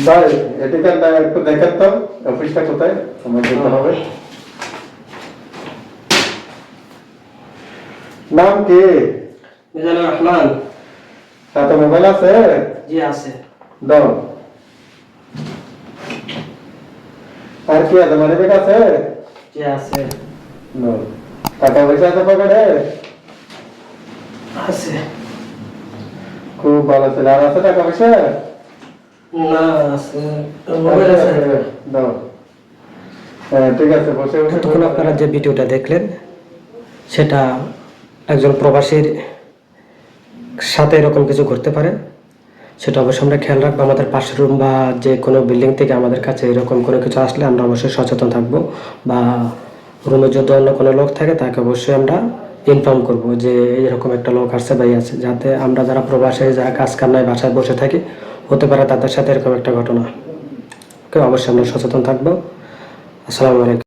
ভাই এদিকে একটু দেখেন তো অফিসটা কোথায় আমার যেতে হবে। নাম কি? মিজানুর রহমান। সাথে মোবাইল আছে? জি আছে। দাও। আর কি আছে, মানি ব্যাগ আছে? জি আছে। দাও। টাকা পয়সা আছে পকেটে? আছে। খুব ভালো ছেলে। আর আছে টাকা পয়সা? না আছে, মোবাইল আছে। দাও। হ্যাঁ ঠিক আছে, বসে বসে এতক্ষণ আপনারা যে ভিডিওটা দেখলেন সেটা একজন প্রবাসীর সাথে এরকম কিছু ঘটতে পারে, সেটা অবশ্যই আমরা খেয়াল রাখবো। আমাদের পাশের রুম বা যে কোনো বিল্ডিং থেকে আমাদের কাছে এরকম কোনো কিছু আসলে আমরা অবশ্যই সচেতন থাকবো, বা রুমে যদি অন্য কোনো লোক থাকে তাকে অবশ্যই আমরা ইনফর্ম করব যে এরকম একটা লোক আসছে বা আছে, যাতে আমরা যারা প্রবাসে যারা কাজ কান্নায় বাসায় বসে থাকি, হতে পারে তাদের সাথে এরকম একটা ঘটনা। অবশ্যই আমরা সচেতন থাকবো। আসসালামু আলাইকুম।